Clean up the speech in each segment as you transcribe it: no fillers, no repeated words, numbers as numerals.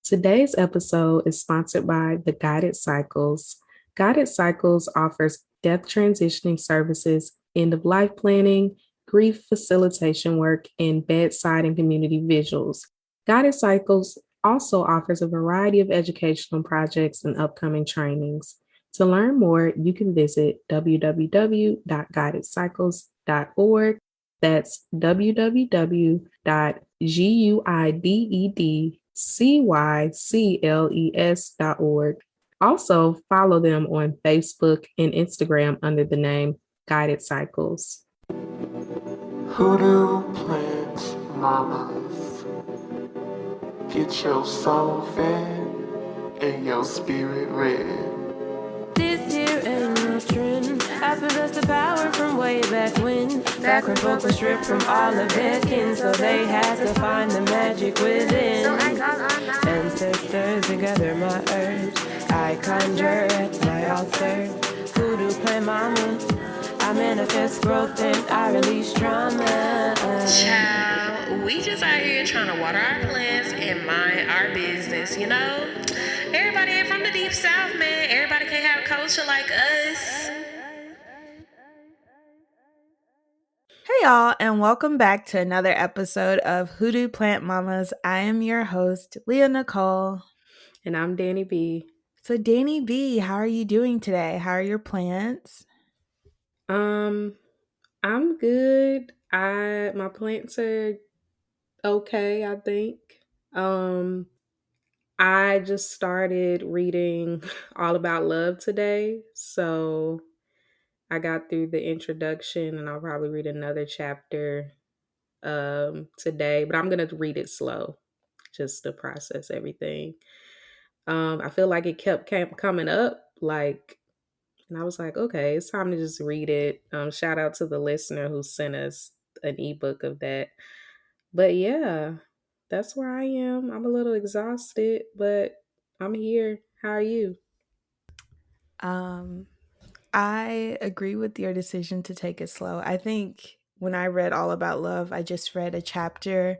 Today's episode is sponsored by the Guided Cycles. Guided Cycles offers death transitioning services, end of life planning, grief facilitation work, and bedside and community visuals. Guided Cycles also offers a variety of educational projects and upcoming trainings. To learn more, you can visit www.guidedcycles.org. That's www.guidedcycles.org. Also, follow them on Facebook and Instagram under the name Guided Cycles. Hoodoo plants, mamas, get your soul fed and your spirit read. This here ain't no trend. I possess the power from way back when folk were stripped from all of their kin, so they had to find the magic within. Ancestors together my herbs, I conjure at my altar. Voodoo plant mama, I manifest growth and I release trauma. Child, we just out here trying to water our plants and mind our business, you know? Everybody ain't from the deep south, man. Everybody can't have culture like us. Hey y'all, and welcome back to another episode of Hoodoo Plant Mamas. I am your host, Leah Nicole. And I'm Dani B. So Dani B, how are you doing today? How are your plants? I'm good. My plants are okay, I think. I just started reading All About Love today, so I got through the introduction and I'll probably read another chapter today, but I'm going to read it slow just to process everything. I feel like it kept coming up, and I was like, okay, it's time to just read it. Shout out to the listener who sent us an ebook of that. But yeah, that's where I am. I'm a little exhausted, but I'm here. How are you? I agree with your decision to take it slow. I think when I read All About Love, I just read a chapter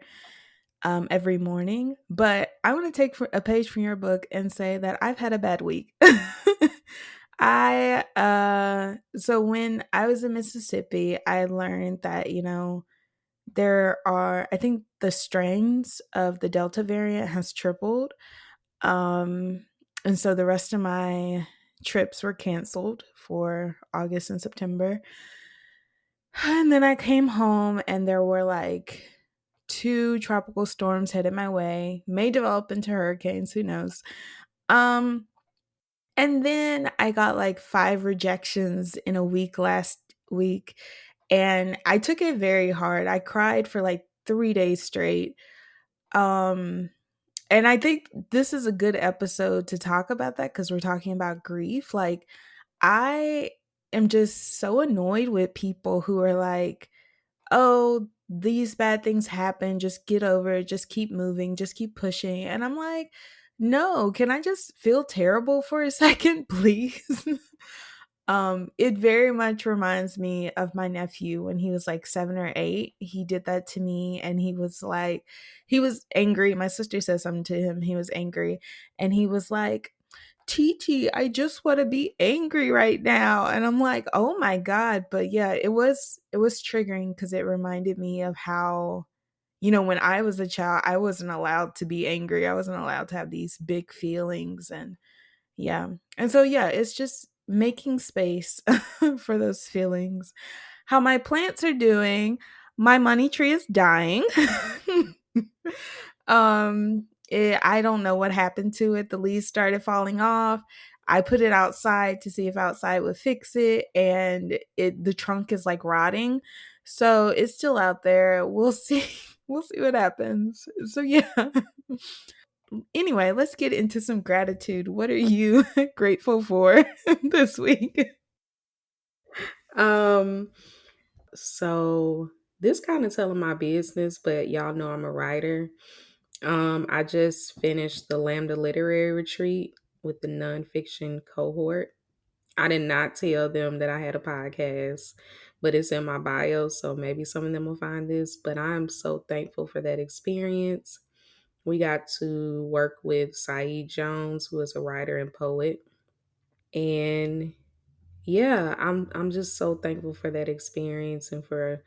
every morning, but I want to take a page from your book and say that I've had a bad week. So when I was in Mississippi, I learned that, there are, I think the strains of the Delta variant has tripled. And so the rest of my trips were canceled for August and September. And then I came home and there were like 2 tropical storms headed my way, may develop into hurricanes, who knows. And then I got like 5 rejections in a week last week, and I took it very hard. I cried for like 3 days straight. And I think this is a good episode to talk about that because we're talking about grief. Like, I am just so annoyed with people who are like, oh, these bad things happen. Just get over it. Just keep moving. Just keep pushing. And I'm like, no, can I just feel terrible for a second, please? It very much reminds me of my nephew when he was like 7 or 8. He did that to me and he was like, he was angry. My sister said something to him. He was angry and he was like, TT, I just want to be angry right now. And I'm like, oh my God. But yeah, it was triggering because it reminded me of how, when I was a child, I wasn't allowed to be angry. I wasn't allowed to have these big feelings. And yeah. And so, yeah, it's just making space for those feelings. How my plants are doing. My money tree is dying. I don't know what happened to it. The leaves started falling off. I put it outside to see if outside would fix it, and the trunk is like rotting. So it's still out there. We'll see. We'll see what happens. So yeah. Anyway, let's get into some gratitude. What are you grateful for this week? So this kind of telling my business, but y'all know I'm a writer. I just finished the Lambda Literary Retreat with the nonfiction cohort. I did not tell them that I had a podcast, but it's in my bio, so maybe some of them will find this. But I'm so thankful for that experience. We got to work with Saeed Jones, who is a writer and poet. And yeah, I'm just so thankful for that experience and for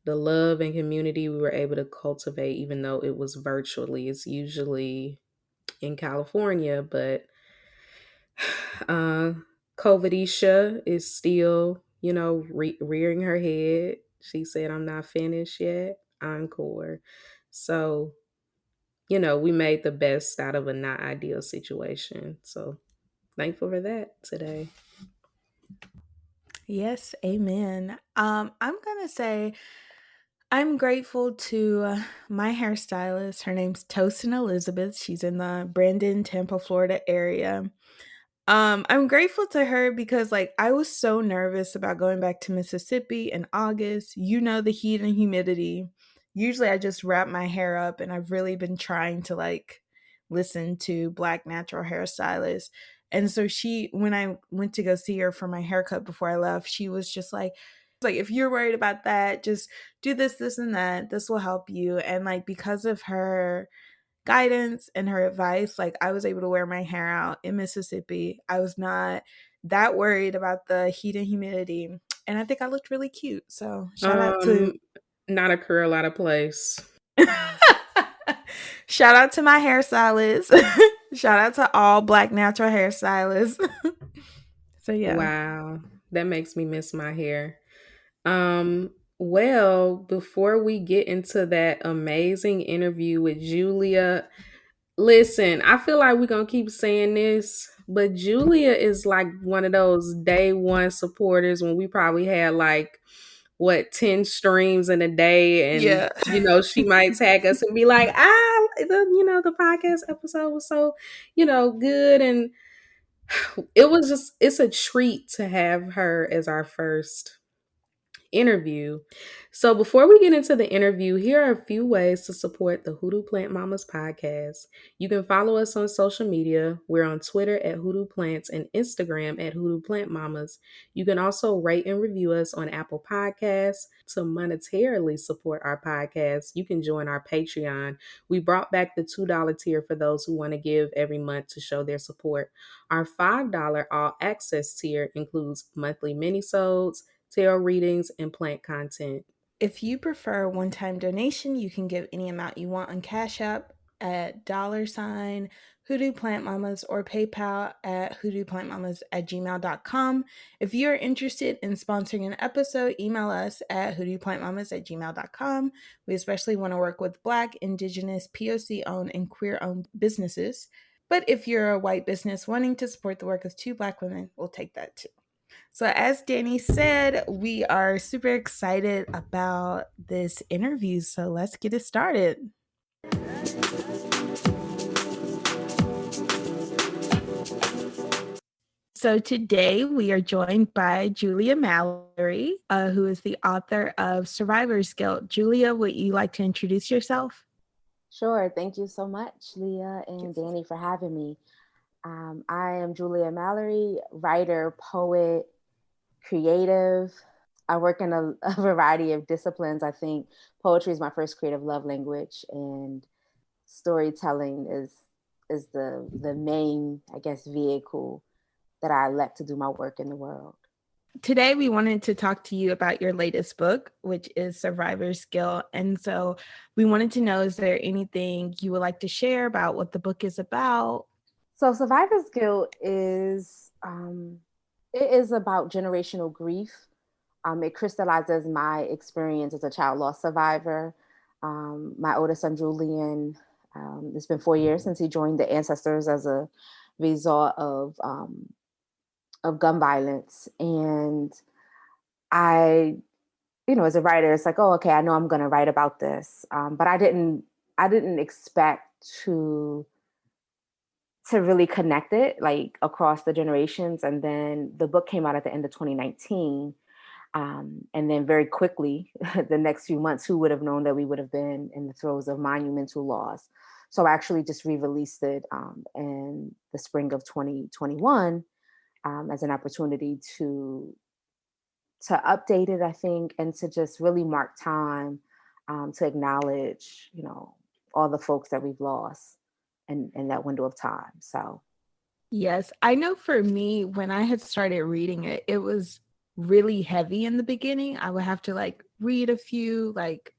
the love and community we were able to cultivate, even though it was virtually. It's usually in California, but uh, COVIDisha is still, rearing her head. She said, "I'm not finished yet." Encore. So, we made the best out of a not ideal situation. So thankful for that today. Yes, amen. I'm gonna say I'm grateful to my hairstylist. Her name's Tosin Elizabeth. She's in the Brandon, Tampa, Florida area. I'm grateful to her because like I was so nervous about going back to Mississippi in August. You know the heat and humidity. Usually I just wrap my hair up and I've really been trying to like listen to black natural hairstylists. And so she when I went to go see her for my haircut before I left, she was just like if you're worried about that, just do this, this, and that. This will help you. And like because of her guidance and her advice, like I was able to wear my hair out in Mississippi. I was not that worried about the heat and humidity. And I think I looked really cute. So shout out to Um, Not a curl out of place. shout out to my hairstylist. Shout out to all black natural hairstylists. So yeah. Wow, that makes me miss my hair. Well, before we get into that amazing interview with Julia, listen, I feel like we're gonna keep saying this, but Julia is like one of those day one supporters when we probably had like what 10 streams in a day, and Yeah. she might tag us and be like, the podcast episode was so, good. And it's a treat to have her as our first interview. So before we get into the interview, here are a few ways to support the Hoodoo Plant Mamas podcast. You can follow us on social media. We're on Twitter at Hoodoo Plants and Instagram at Hoodoo Plant Mamas. You can also rate and review us on Apple Podcasts. To monetarily support our podcast, you can join our Patreon. We brought back the $2 tier for those who want to give every month to show their support. Our $5 all access tier includes monthly minisodes, tarot readings, and plant content. If you prefer a one-time donation, you can give any amount you want on Cash App at $ Hoodoo Plant Mamas or PayPal at hoodooplantmamas@gmail.com. If you're interested in sponsoring an episode, email us at hoodooplantmamas@gmail.com. We especially want to work with Black, Indigenous, POC-owned, and queer-owned businesses. But if you're a white business wanting to support the work of two Black women, we'll take that too. So, as Dani said, we are super excited about this interview. So, let's get it started. So, today we are joined by Julia Mallory, who is the author of Survivor's Guilt. Julia, would you like to introduce yourself? Sure. Thank you so much, Leah and Dani, for having me. I am Julia Mallory, writer, poet, creative. I work in a variety of disciplines. I think poetry is my first creative love language, and storytelling is the main, I guess, vehicle that I elect to do my work in the world. Today, we wanted to talk to you about your latest book, which is Survivor's Guilt. And so we wanted to know, is there anything you would like to share about what the book is about? So Survivor's Guilt is it is about generational grief. It crystallizes my experience as a child loss survivor. My oldest son, Julian, it's been 4 years since he joined the Ancestors as a result of gun violence. And I, as a writer, it's like, oh, okay, I know I'm going to write about this. But I didn't expect to really connect it like across the generations. And then the book came out at the end of 2019. And then very quickly, the next few months, who would have known that we would have been in the throes of monumental loss? So I actually just re-released it in the spring of 2021 as an opportunity to update it, I think, and to just really mark time to acknowledge, all the folks that we've lost in that window of time. So Yes, I know for me, when I had started reading it, it was really heavy in the beginning. I would have to like read a few like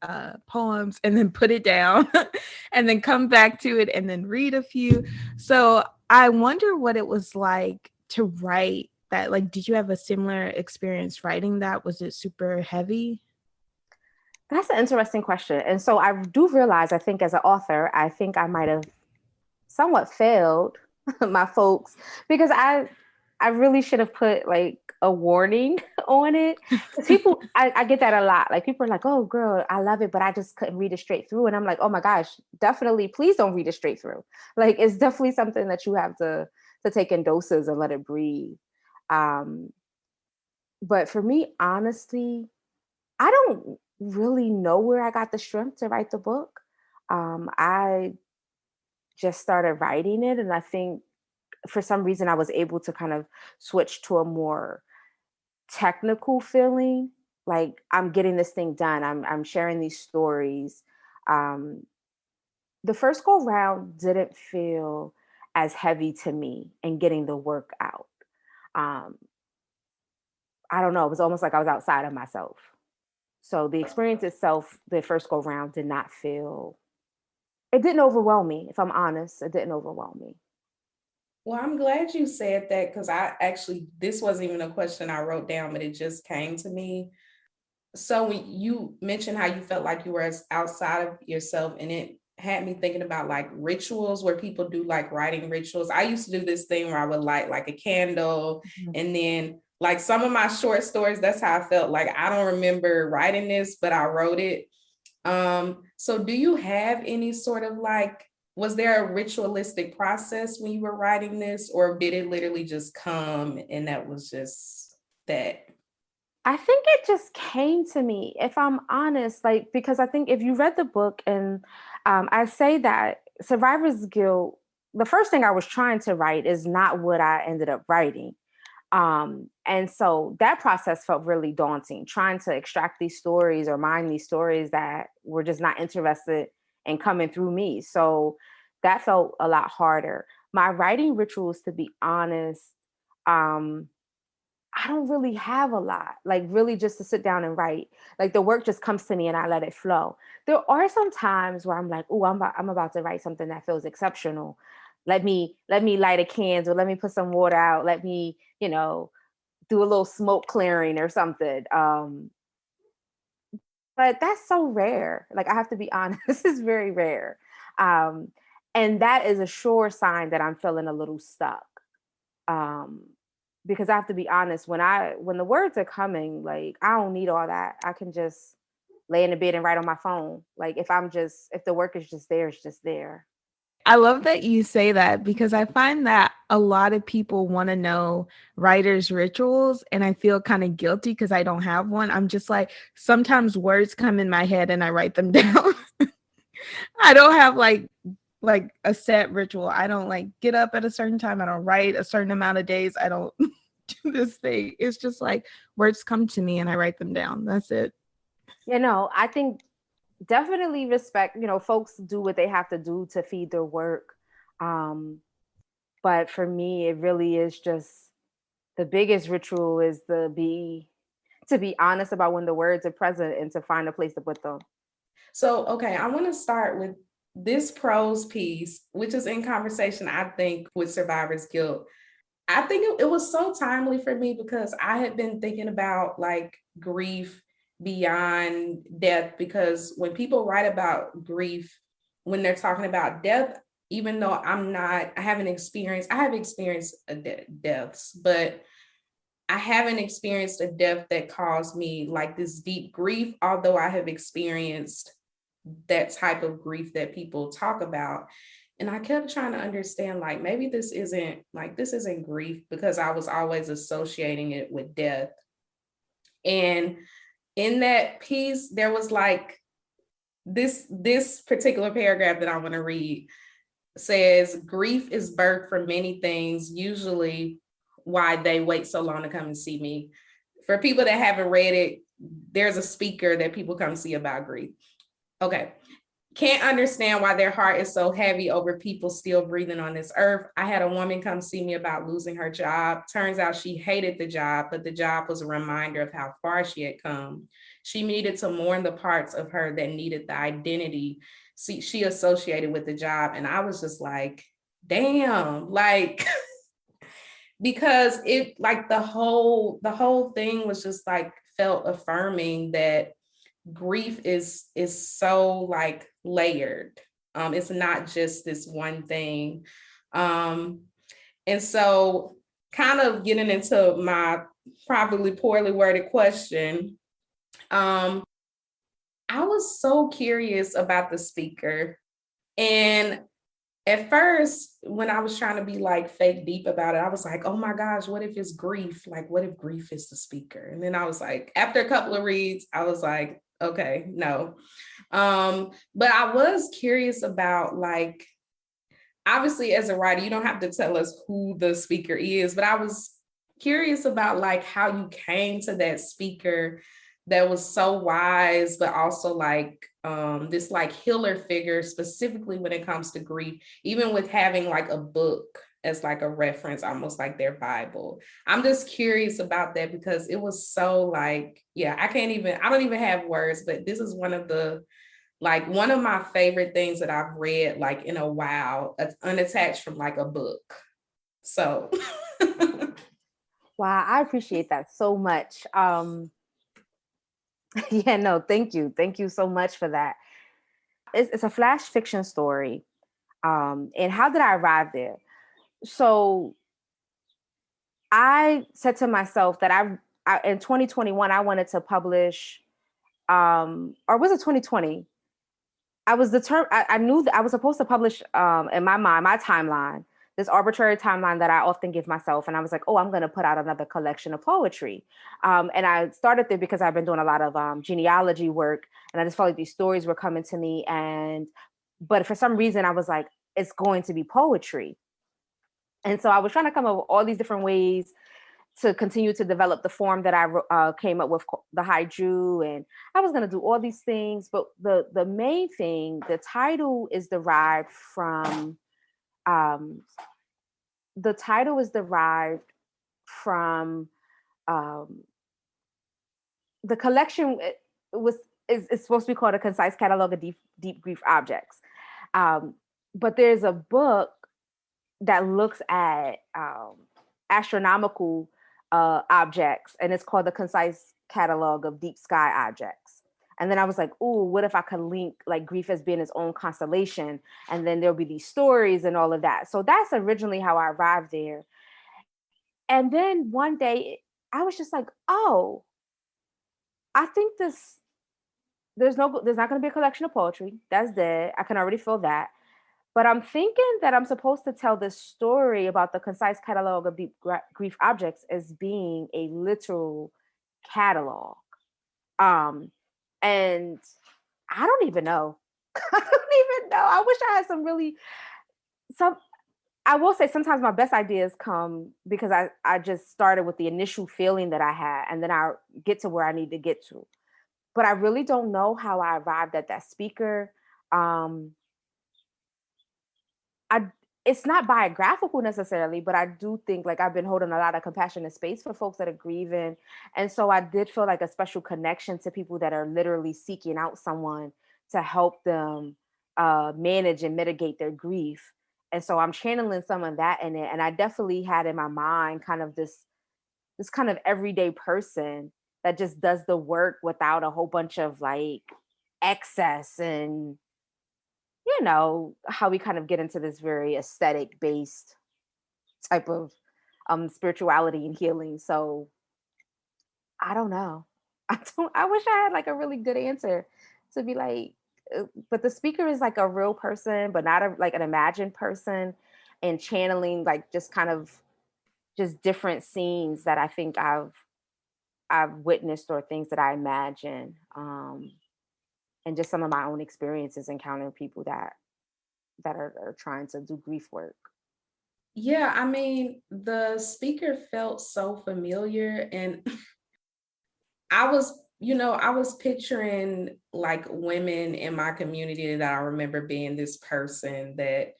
poems and then put it down and then come back to it and then read a few. So I wonder what it was like to write that. Like, did you have a similar experience writing that? Was it super heavy? that's an interesting question. And so I do realize, I think as an author, I think I might have somewhat failed my folks because I really should have put like a warning on it. People, I get that a lot. Like people are like, "Oh, girl, I love it, but I just couldn't read it straight through." And I'm like, "Oh my gosh, definitely, please don't read it straight through. Like it's definitely something that you have to take in doses and let it breathe." Um, but for me, honestly, I don't really know where I got the strength to write the book. I just started writing it, and I think for some reason I was able to kind of switch to a more technical feeling, like I'm getting this thing done. I'm sharing these stories. um the first go round didn't feel as heavy to me in getting the work out. um I don't know, it was almost like I was outside of myself. So the experience itself, the first go round, did not feel, it didn't overwhelm me. If I'm honest, it didn't overwhelm me. Well, I'm glad you said that because I actually, this wasn't even a question I wrote down, but it just came to me. So when you mentioned how you felt like you were outside of yourself, and it had me thinking about like rituals where people do like writing rituals. I used to do this thing where I would light like a candle, Mhm. and then like some of my short stories, that's how I felt. Like I don't remember writing this, but I wrote it. So do you have any sort of like, was there a ritualistic process when you were writing this, or did it literally just come and that was just that? I think it just came to me, if I'm honest, like, because I think if you read the book, and I say that survivor's guilt, the first thing I was trying to write is not what I ended up writing. And so that process felt really daunting, trying to extract these stories or mine these stories that were just not interested in coming through me. So that felt a lot harder. My writing rituals, to be honest, um, I don't really have a lot, like really just to sit down and write. Like the work just comes to me and I let it flow. There are some times where I'm like, oh, I'm about to write something that feels exceptional. Let me light a candle, let me put some water out, let me, do a little smoke clearing or something. But that's so rare. Like I have to be honest, this is very rare. Um, and that is a sure sign that I'm feeling a little stuck. Um, because I have to be honest, when the words are coming, like I don't need all that. I can just lay in the bed and write on my phone. Like if the work is just there, it's just there. I love that you say that because I find that a lot of people want to know writers' rituals, and I feel kind of guilty because I don't have one. I'm just like, sometimes words come in my head and I write them down. I don't have like a set ritual. I don't like get up at a certain time. I don't write a certain amount of days. I don't do this thing. It's just like words come to me and I write them down. That's it. I think definitely respect, folks do what they have to do to feed their work. Um, but for me, it really is just the biggest ritual is to be honest about when the words are present and to find a place to put them. So, okay, I want to start with this prose piece, which is in conversation, I think, with survivor's guilt. I think it was so timely for me because I had been thinking about like grief beyond death. Because when people write about grief, when they're talking about death, even though I have experienced deaths, but I haven't experienced a death that caused me like this deep grief, although I have experienced that type of grief that people talk about. And I kept trying to understand, like, maybe this isn't grief because I was always associating it with death. And in that piece, there was like this particular paragraph that I want to read says, grief is birthed from many things, usually why they wait so long to come and see me. For people that haven't read it, there's a speaker that people come see about grief. Okay. can't understand why their heart is so heavy over people still breathing on this earth. I had a woman come see me about losing her job. Turns out she hated the job, but the job was a reminder of how far she had come. She needed to mourn the parts of her that needed the identity she associated with the job. And I was just like, damn, like, because it like the whole thing was just like felt affirming that grief is so like layered. It's not just this one thing. um and so, kind of getting into my probably poorly worded question, um I was so curious about the speaker. And at first, when I was trying to be like fake deep about it, I was like, oh my gosh, what if it's grief? Like, what if grief is the speaker? And then I was like, after a couple of reads, I was like, okay, no. But I was curious about, like, obviously as a writer, you don't have to tell us who the speaker is, but I was curious about like how you came to that speaker that was so wise, but also like this like healer figure, specifically when it comes to grief, even with having like a book as like a reference, almost like their Bible. I'm just curious about that because it was so like, yeah, I don't even have words, but this is one of my favorite things that I've read like in a while, unattached from like a book. So Wow, I appreciate that so much. Yeah, no, thank you. Thank you so much for that. It's a flash fiction story. And how did I arrive there? So I said to myself that I in 2021, I wanted to publish, or was it 2020? I was determined. I knew that I was supposed to publish, in my mind, my timeline, this arbitrary timeline that I often give myself. And I was like, oh, I'm going to put out another collection of poetry. And I started there because I've been doing a lot of genealogy work, and I just felt like these stories were coming to me. But for some reason, I was like, it's going to be poetry. And so I was trying to come up with all these different ways to continue to develop the form that I came up with, the haiku, and I was going to do all these things. But the main thing, the title is derived from um, the title is derived from um, the collection. It was is supposed to be called A Concise Catalog of Deep Grief Objects, um, but there's a book that looks at astronomical objects, and it's called The Concise Catalog of Deep Sky Objects. And then I was like, ooh, what if I could link like grief as being its own constellation? And then there'll be these stories and all of that. So that's originally how I arrived there. And then one day I was just like, oh, I think there's not going to be a collection of poetry. That's dead. I can already feel that. But I'm thinking that I'm supposed to tell this story about the concise catalog of deep grief objects as being a literal catalog. And I don't even know. I don't even know. I wish I had some. I will say sometimes my best ideas come because I just started with the initial feeling that I had, and then I get to where I need to get to. But I really don't know how I arrived at that speaker. I It's not biographical necessarily, but I do think like I've been holding a lot of compassionate space for folks that are grieving. And so I did feel like a special connection to people that are literally seeking out someone to help them manage and mitigate their grief. And so I'm channeling some of that in it. And I definitely had in my mind kind of this kind of everyday person that just does the work without a whole bunch of like excess and how we kind of get into this very aesthetic based type of spirituality and healing. So I don't know. I wish I had like a really good answer to be like, but the speaker is like a real person, but not like an imagined person, and channeling like just kind of just different scenes that I think I've witnessed or things that I imagine. And just some of my own experiences encountering people that are trying to do grief work. yeah, I mean, the speaker felt so familiar, and I was I was picturing like women in my community that I remember being this person that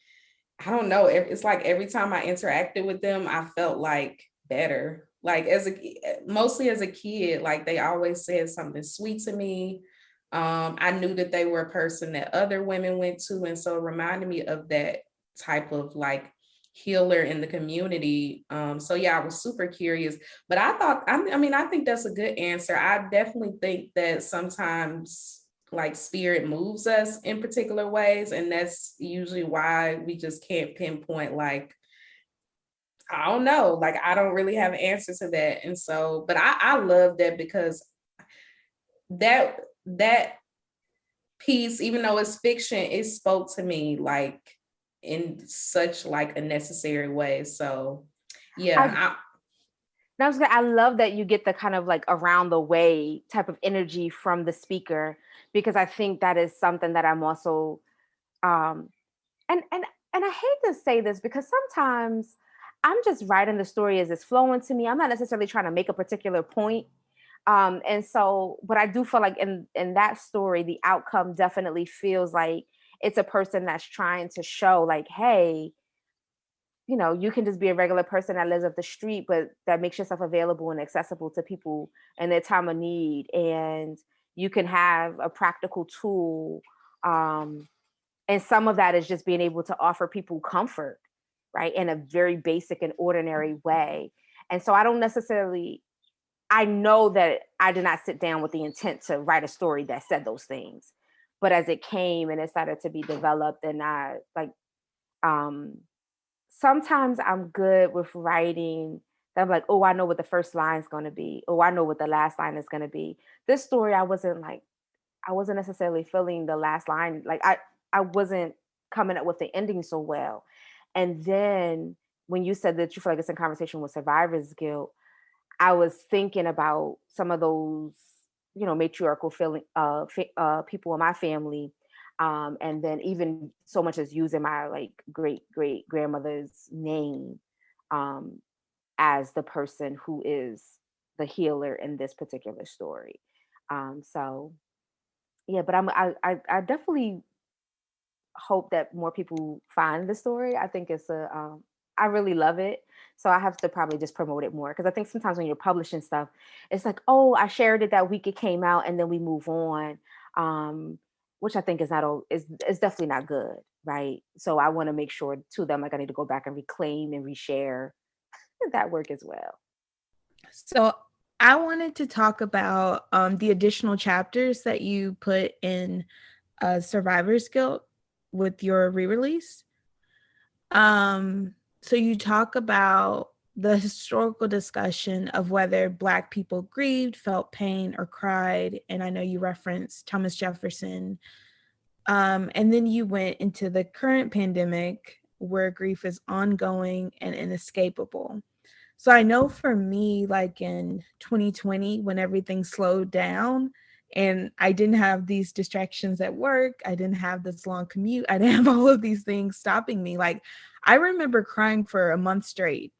I don't know. It's like every time I interacted with them, I felt like better. Like mostly as a kid, like they always said something sweet to me. I knew that they were a person that other women went to, and so it reminded me of that type of like healer in the community. So yeah, I was super curious, but I mean, I think that's a good answer. I definitely think that sometimes like spirit moves us in particular ways, and that's usually why we just can't pinpoint, like, I don't know, like I don't really have an answer to that. And so but I love that because that piece, even though it's fiction, it spoke to me like in such like a necessary way. So I yeah. I love that you get the kind of like around the way type of energy from the speaker, because I think that is something that I'm also um and I hate to say this because sometimes I'm just writing the story as it's flowing to me. I'm not necessarily trying to make a particular point. And so, but I do feel like in that story, the outcome definitely feels like it's a person that's trying to show like, hey, you can just be a regular person that lives up the street, but that makes yourself available and accessible to people in their time of need. And you can have a practical tool. And some of that is just being able to offer people comfort, right, in a very basic and ordinary way. And so I know that I did not sit down with the intent to write a story that said those things. But as it came and it started to be developed, and I like, um, sometimes I'm good with writing that I'm like, oh, I know what the first line is going to be. Oh, I know what the last line is going to be. This story, I wasn't necessarily feeling the last line. Like I wasn't coming up with the ending so well. And then when you said that you feel like it's in conversation with survivor's guilt, I was thinking about some of those, matriarchal feeling people in my family. And then even so much as using my like great great grandmother's name um, as the person who is the healer in this particular story. So yeah, but I definitely hope that more people find the story. I think I really love it. So I have to probably just promote it more, because I think sometimes when you're publishing stuff, it's like, oh, I shared it that week it came out, and then we move on, which I think is not is definitely not good, right? So I want to make sure to them, like I need to go back and reclaim and reshare that work as well. So I wanted to talk about the additional chapters that you put in Survivor's Guilt with your re-release. So you talk about the historical discussion of whether Black people grieved, felt pain, or cried. And I know you referenced Thomas Jefferson. And then you went into the current pandemic where grief is ongoing and inescapable. So I know for me, like in 2020, when everything slowed down and I didn't have these distractions at work, I didn't have this long commute, I didn't have all of these things stopping me. Like I remember crying for a month straight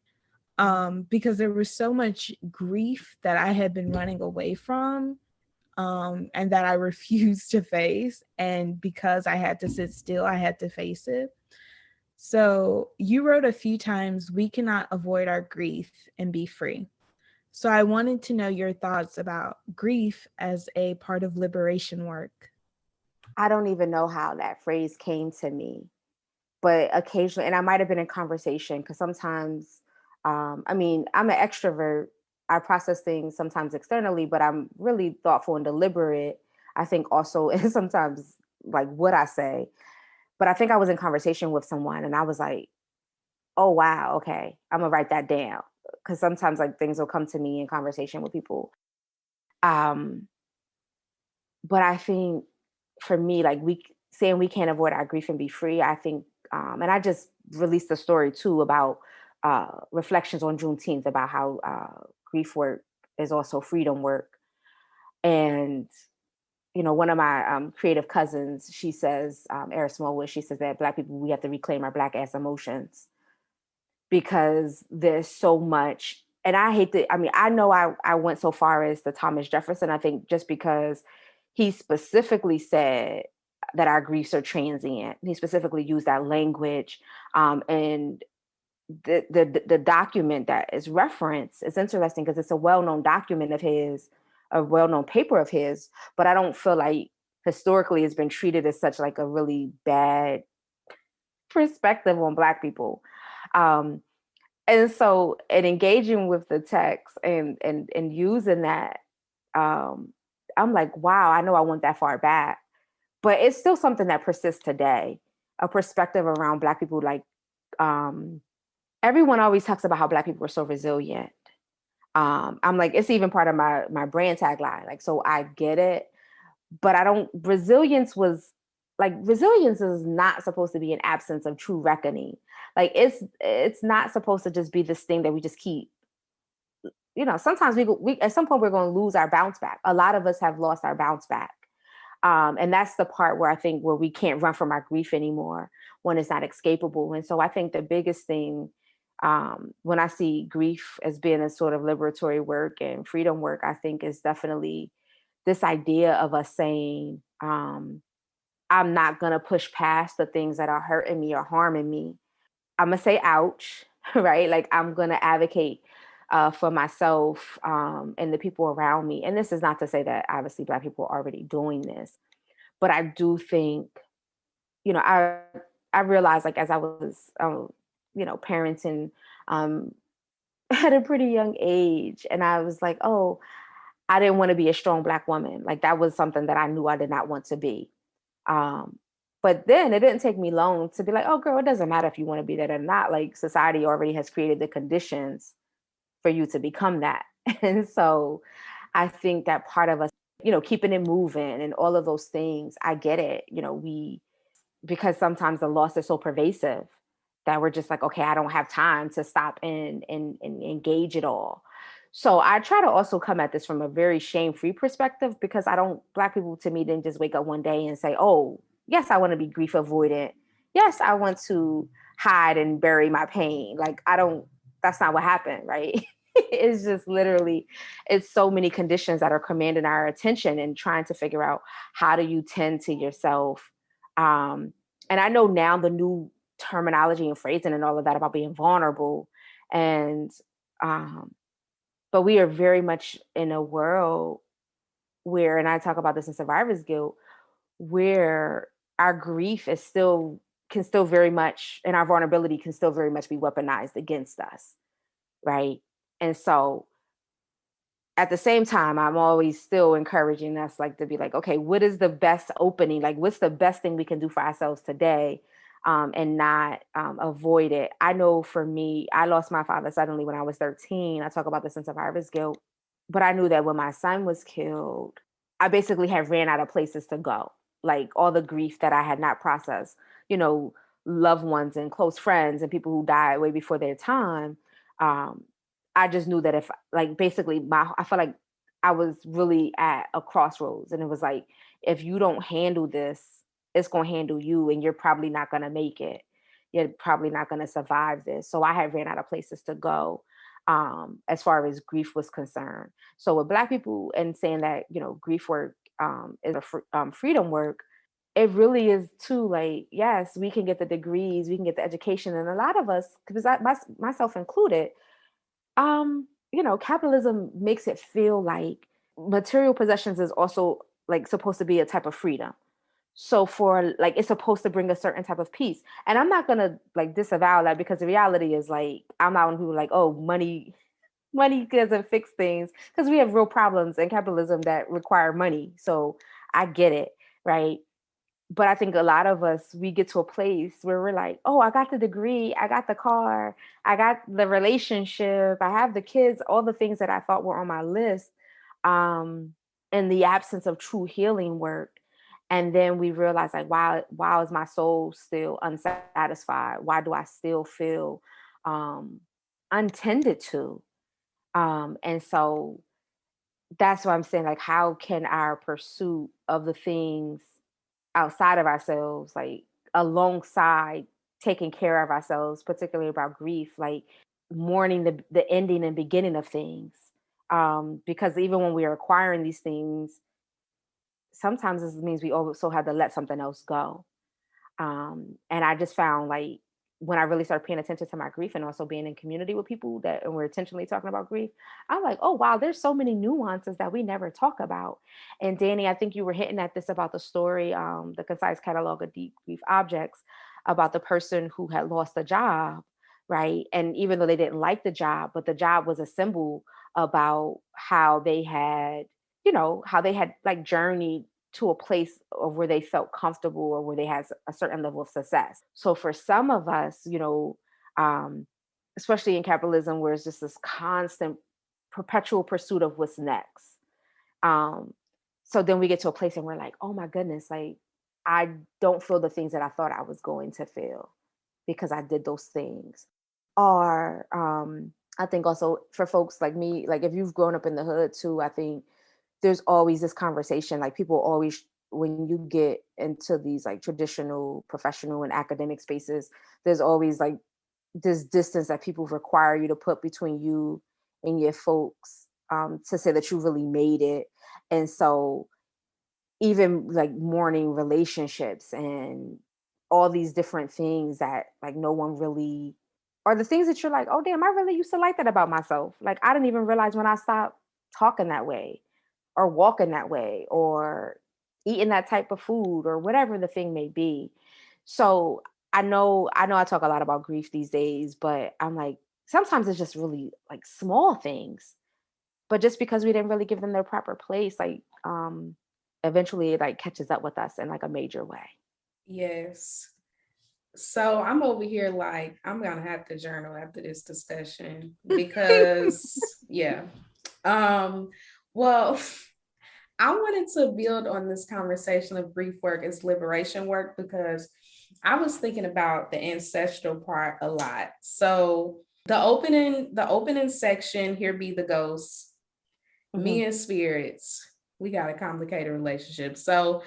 because there was so much grief that I had been running away from and that I refused to face. And because I had to sit still, I had to face it. So you wrote a few times, we cannot avoid our grief and be free. So I wanted to know your thoughts about grief as a part of liberation work. I don't even know how that phrase came to me, but occasionally, and I might have been in conversation, because sometimes, I mean, I'm an extrovert. I process things sometimes externally, but I'm really thoughtful and deliberate. I think also, and sometimes like what I say. But I think I was in conversation with someone, and I was like, oh wow, okay, I'm gonna write that down, because sometimes like things will come to me in conversation with people. Um, but I think for me, like we saying we can't avoid our grief and be free. I think, and I just released a story too about reflections on Juneteenth about how grief work is also freedom work. And one of my creative cousins, she says, Eris Smallwood, she says that Black people, we have to reclaim our Black ass emotions, because there's so much and I hate to, I mean, I know I went so far as to Thomas Jefferson, I think just because he specifically said that our griefs are transient. He specifically used that language. And the document that is referenced is interesting because it's a well-known document of his, a well-known paper of his, but I don't feel like historically it's been treated as such like a really bad perspective on Black people. Um, and so in engaging with the text and using that, um, I'm like, wow, I know I went that far back, but it's still something that persists today. A perspective around Black people, like um, everyone always talks about how Black people are so resilient. I'm like, it's even part of my brand tagline. Like, so I get it, but I don't. Resilience is not supposed to be an absence of true reckoning. Like it's not supposed to just be this thing that we just keep. Sometimes we at some point we're going to lose our bounce back. A lot of us have lost our bounce back. And that's the part where I think where we can't run from our grief anymore when it's not escapable. And so I think the biggest thing when I see grief as being a sort of liberatory work and freedom work, I think is definitely this idea of us saying, I'm not going to push past the things that are hurting me or harming me. I'm going to say, ouch, right? Like I'm going to advocate for myself and the people around me. And this is not to say that obviously Black people are already doing this, but I do think, you know, I realized like as I was, parenting um, at a pretty young age, and I was like, oh, I didn't want to be a strong Black woman. Like that was something that I knew I did not want to be. Um, but then it didn't take me long to be like, oh, girl, it doesn't matter if you want to be that or not. Like society already has created the conditions for you to become that. And so I think that part of us, keeping it moving and all of those things, I get it. Because sometimes the loss is so pervasive that we're just like, okay, I don't have time to stop and engage it all. So I try to also come at this from a very shame-free perspective because Black people to me didn't just wake up one day and say, oh, yes, I want to be grief avoidant. Yes, I want to hide and bury my pain. Like, that's not what happened, right? It's just literally, it's so many conditions that are commanding our attention and trying to figure out how do you tend to yourself. And I know now the new terminology and phrasing and all of that about being vulnerable. And, but we are very much in a world where, and I talk about this in survivor's guilt, where our grief can still very much, and our vulnerability can still very much be weaponized against us. Right. And so at the same time, I'm always still encouraging us like to be like, okay, what is the best opening? Like, what's the best thing we can do for ourselves today, and not avoid it? I know for me, I lost my father suddenly when I was 13. I talk about this in survivor's guilt, but I knew that when my son was killed, I basically had ran out of places to go. Like all the grief that I had not processed, you know, loved ones and close friends and people who died way before their time. Um, I just knew that if like basically I felt like I was really at a crossroads, and it was like, if you don't handle this, it's going to handle you, and you're probably not going to make it. You're probably not going to survive this. So I had ran out of places to go as far as grief was concerned. So with Black people and saying that, grief work is a freedom work, it really is too. Like, yes, we can get the degrees, we can get the education. And a lot of us, because myself included, capitalism makes it feel like material possessions is also like supposed to be a type of freedom. So for like, it's supposed to bring a certain type of peace. And I'm not gonna like disavow that, because the reality is like, I'm not one who like, oh, money doesn't fix things, because we have real problems in capitalism that require money. So I get it, right? But I think a lot of us, we get to a place where we're like, oh, I got the degree, I got the car, I got the relationship, I have the kids, all the things that I thought were on my list, in the absence of true healing work. And then we realize like, why is my soul still unsatisfied? Why do I still feel untended to? And so that's why I'm saying, like, how can our pursuit of the things outside of ourselves, like alongside taking care of ourselves, particularly about grief, like mourning the ending and beginning of things. Because even when we are acquiring these things, sometimes this means we also had to let something else go. And I just found like when I really started paying attention to my grief and also being in community with people that and we're intentionally talking about grief, I'm like, oh wow, there's so many nuances that we never talk about. And Dani, I think you were hitting at this about the story, the concise catalog of deep grief objects, about the person who had lost a job, right? And even though they didn't like the job, but the job was a symbol about how they had, how they had like journeyed to a place of where they felt comfortable or where they had a certain level of success. So for some of us, especially in capitalism, where it's just this constant, perpetual pursuit of what's next. So then we get to a place and we're like, oh my goodness, like I don't feel the things that I thought I was going to feel because I did those things. Or I think also for folks like me, like if you've grown up in the hood too, I think there's always this conversation, like people always, when you get into these like traditional professional and academic spaces, there's always like this distance that people require you to put between you and your folks, to say that you really made it. And so even like mourning relationships and all these different things that like no one really, are the things that you're like, oh damn, I really used to like that about myself. Like I didn't even realize when I stopped talking that way or walking that way or eating that type of food or whatever the thing may be. So I talk a lot about grief these days, but I'm like, sometimes it's just really like small things. But just because we didn't really give them their proper place, like eventually it like catches up with us in like a major way. Yes. So I'm over here like I'm gonna have to journal after this discussion because yeah. Well, I wanted to build on this conversation of grief work as liberation work because I was thinking about the ancestral part a lot. So the opening section, here be the ghosts, me and spirits, we got a complicated relationship. So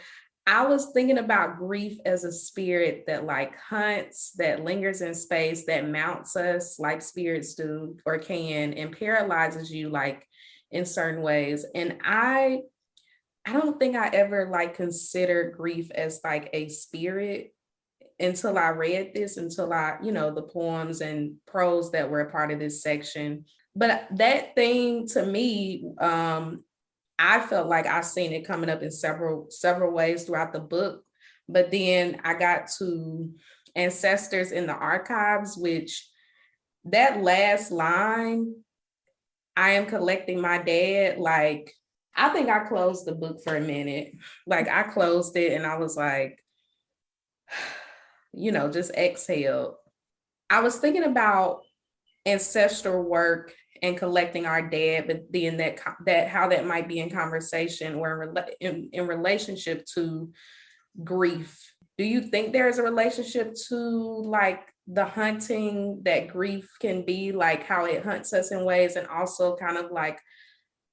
I was thinking about grief as a spirit that like hunts, that lingers in space, that mounts us like spirits do or can, and paralyzes you like in certain ways. And I don't think I ever like considered grief as like a spirit until I read this, until I, the poems and prose that were a part of this section. But that thing to me, I felt like I seen it coming up in several ways throughout the book. But then I got to ancestors in the archives, which that last line, I am collecting my dad, like I think I closed the book for a minute. Like I closed it and I was like, just exhaled. I was thinking about ancestral work and collecting our dead, but then that how that might be in conversation or in relationship to grief. Do you think there is a relationship to like the hunting that grief can be, like how it hunts us in ways, and also kind of like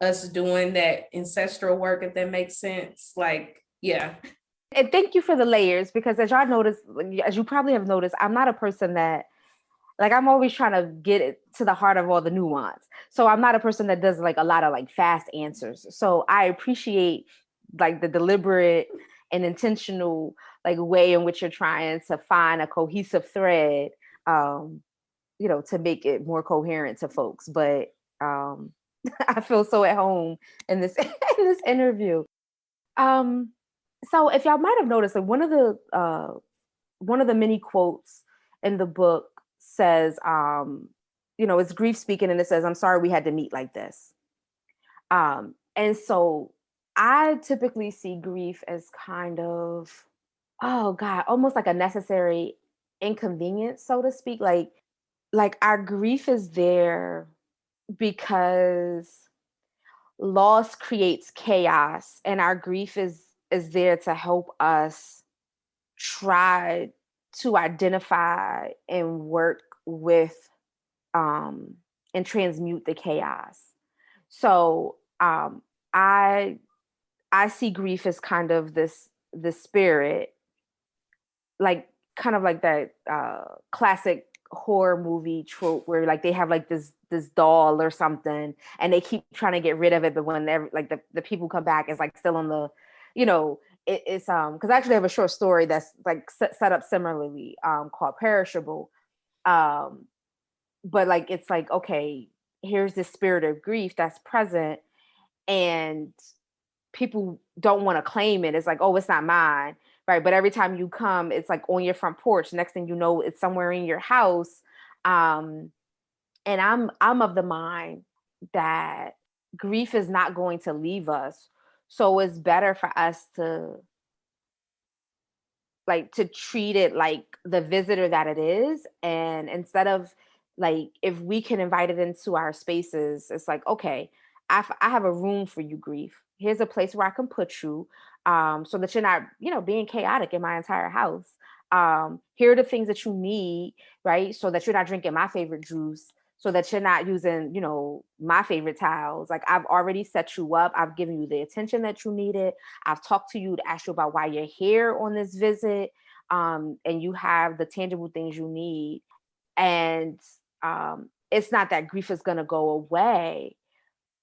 us doing that ancestral work, if that makes sense? Like, yeah. And thank you for the layers, because as y'all notice, as you probably have noticed, I'm not a person that, like, I'm always trying to get it to the heart of all the nuance. So I'm not a person that does like a lot of like fast answers. So I appreciate like the deliberate and intentional like way in which you're trying to find a cohesive thread, to make it more coherent to folks. But I feel so at home in this in this interview. So if y'all might have noticed, like one of the many quotes in the book says, it's grief speaking, and it says, "I'm sorry we had to meet like this." And so I typically see grief as kind of, oh God, almost like a necessary inconvenience, so to speak. Like our grief is there because loss creates chaos, and our grief is there to help us try to identify and work with, and transmute the chaos. So I see grief as kind of this spirit, like kind of like that classic horror movie trope where like they have like this doll or something and they keep trying to get rid of it, but when they're like the people come back, it's like still on the, you know, it's because I actually have a short story that's like set up similarly called Perishable. um but like it's like, okay, here's this spirit of grief that's present, and people don't want to claim it. It's like, oh, it's not mine, right? But every time you come, it's like on your front porch. Next thing you know, it's somewhere in your house. um and I'm of the mind that grief is not going to leave us, so it's better for us to like to treat it like the visitor that it is. And instead of like, if we can invite it into our spaces, it's like, okay, I have a room for you, grief. Here's a place where I can put you, so that you're not, you know, being chaotic in my entire house. Here are the things that you need, right? So that you're not drinking my favorite juice, so that you're not using, you know, my favorite towels. Like, I've already set you up. I've given you the attention that you needed. I've talked to you to ask you about why you're here on this visit. And you have the tangible things you need. And it's not that grief is going to go away,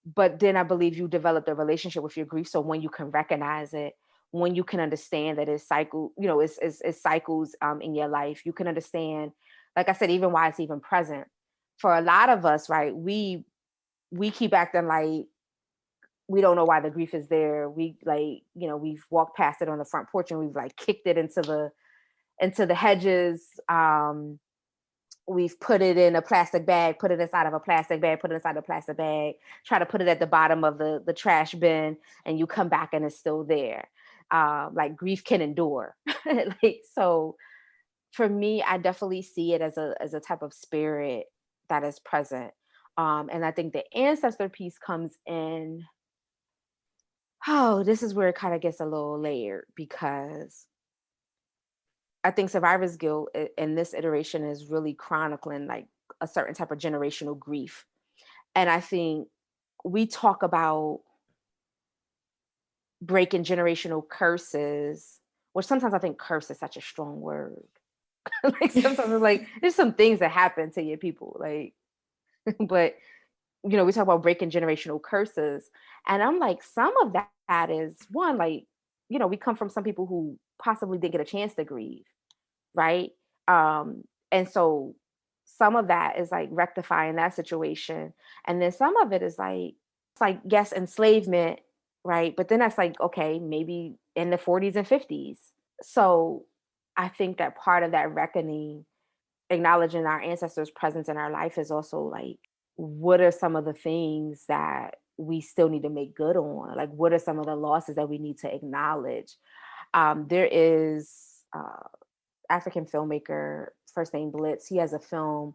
but then I believe you developed a relationship with your grief. So when you can recognize it, when you can understand that it's cycle, you know, it's cycles in your life, you can understand, like I said, even why it's even present. For a lot of us, right, we keep acting like we don't know why the grief is there. We like, you know, we've walked past it on the front porch and we've like kicked it into the hedges. We've put it in a plastic bag, put it inside of a plastic bag, put it inside a plastic bag, try to put it at the bottom of the trash bin, and you come back and it's still there. Like, grief can endure. Like, so for me, I definitely see it as a type of spirit that is present. And I think the ancestor piece comes in. Oh, this is where it kind of gets a little layered, because I think survivor's guilt in this iteration is really chronicling like a certain type of generational grief. And I think we talk about breaking generational curses, which sometimes I think curse is such a strong word. Like, sometimes it's like there's some things that happen to your people, like, but you know, we talk about breaking generational curses. And I'm like, some of that is one, like, you know, we come from some people who possibly didn't get a chance to grieve, right? And so some of that is like rectifying that situation. And then some of it is like, it's like, yes, enslavement, right? But then that's like, okay, maybe in the 40s and 50s. So I think that part of that reckoning, acknowledging our ancestors' presence in our life, is also like, what are some of the things that we still need to make good on? Like, what are some of the losses that we need to acknowledge? There is African filmmaker, first name Blitz. He has a film,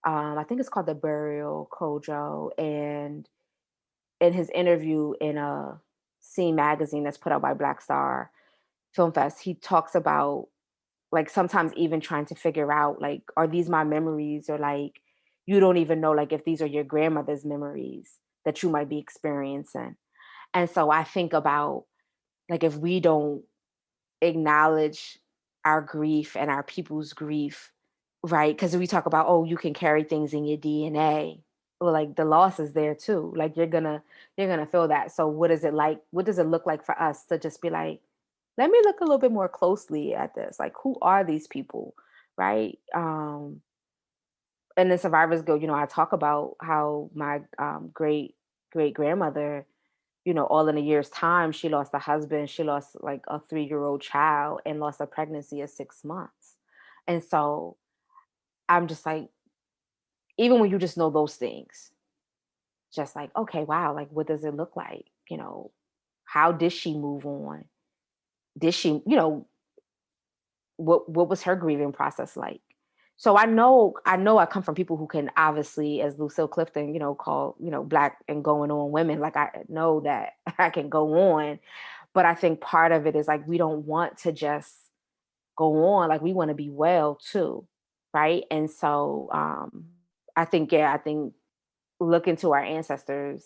I think it's called The Burial Kojo. And in his interview in a Scene magazine that's put out by Black Star Film Fest, he talks about like sometimes even trying to figure out like, are these my memories? Or like, you don't even know like if these are your grandmother's memories that you might be experiencing. And so I think about like, if we don't acknowledge our grief and our people's grief, right? Because we talk about, oh, you can carry things in your DNA. Well, like, the loss is there too. Like, you're gonna feel that. So what is it like? What does it look like for us to just be like, let me look a little bit more closely at this. Like, who are these people, right? And then survivors go, you know, I talk about how my great great grandmother, you know, all in a year's time, she lost a husband, she lost like a 3-year-old child, and lost a pregnancy at 6 months. And so I'm just like, even when you just know those things, just like, okay, wow, like, what does it look like? You know, how did she move on? Did she, you know, what was her grieving process like? So I come from people who can obviously, as Lucille Clifton, you know, call, you know, Black and going on women. Like, I know that I can go on, but I think part of it is like, we don't want to just go on. Like, we want to be well too, right? And so I think look into our ancestors,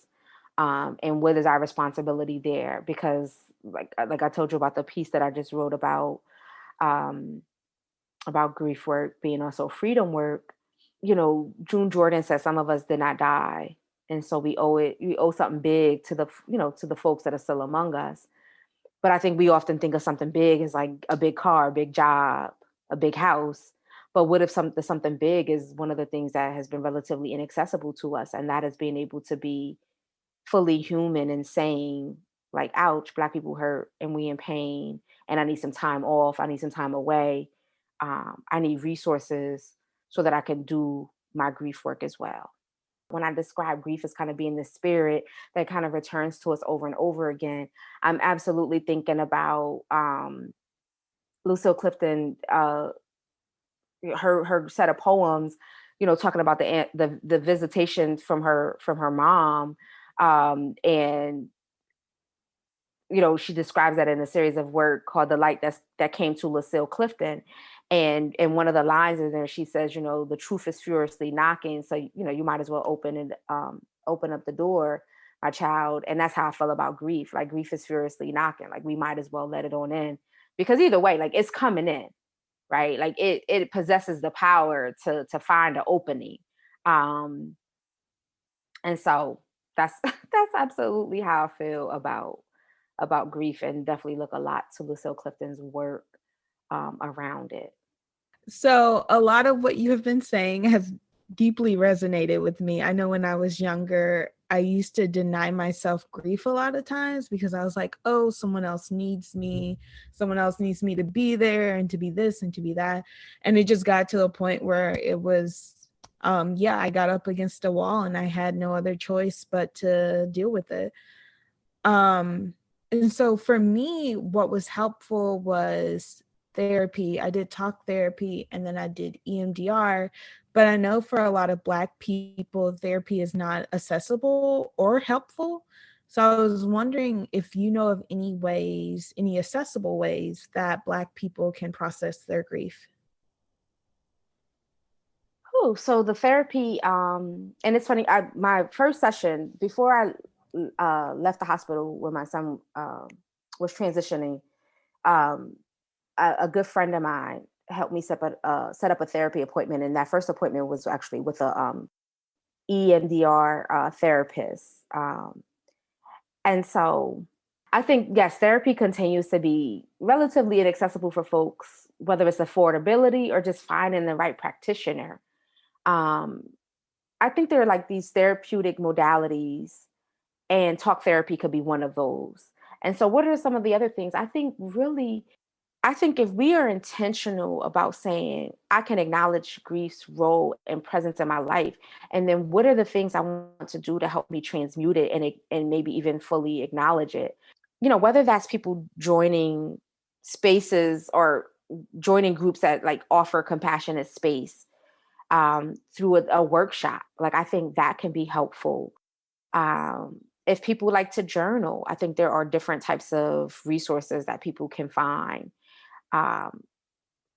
and what is our responsibility there? Because like I told you about the piece that I just wrote about, um, about grief work being also freedom work, you know, June Jordan says some of us did not die. And so we owe something big to the, you know, to the folks that are still among us. But I think we often think of something big as like a big car, a big job, a big house. But what if something big is one of the things that has been relatively inaccessible to us, and that is being able to be fully human and saying, like, ouch, Black people hurt and we in pain, and I need some time off, I need some time away, I need resources so that I can do my grief work as well. When I describe grief as kind of being the spirit that kind of returns to us over and over again, I'm absolutely thinking about Lucille Clifton, her set of poems, you know, talking about the visitation from her mom, and you know, she describes that in a series of work called "The Light That Came to Lucille Clifton," and one of the lines in there, she says, you know, the truth is furiously knocking, so you know, you might as well open up the door, my child. And that's how I feel about grief. Like, grief is furiously knocking. Like, we might as well let it on in, because either way, like, it's coming in, right? Like, it possesses the power to find an opening. Um, and so that's that's absolutely how I feel about grief, and definitely look a lot to Lucille Clifton's work around it. So, a lot of what you have been saying has deeply resonated with me. I know when I was younger, I used to deny myself grief a lot of times because I was like, oh, someone else needs me. Someone else needs me to be there and to be this and to be that. And it just got to a point where it was, yeah, I got up against a wall and I had no other choice but to deal with it. And so for me, what was helpful was therapy. I did talk therapy and then I did EMDR. But I know for a lot of Black people, therapy is not accessible or helpful. So I was wondering if you know of any ways, any accessible ways that Black people can process their grief. Oh, so the therapy, and it's funny. My first session before I left the hospital when my son was transitioning, um, a good friend of mine helped me set up a therapy appointment, and that first appointment was actually with a EMDR therapist. And so I think, yes, therapy continues to be relatively inaccessible for folks, whether it's affordability or just finding the right practitioner. Um, I think there are like these therapeutic modalities, and talk therapy could be one of those. And so, what are some of the other things? I think if we are intentional about saying, I can acknowledge grief's role and presence in my life, and then what are the things I want to do to help me transmute it and maybe even fully acknowledge it? You know, whether that's people joining spaces or joining groups that like offer compassionate space through a workshop, like, I think that can be helpful. If people like to journal, I think there are different types of resources that people can find. Um,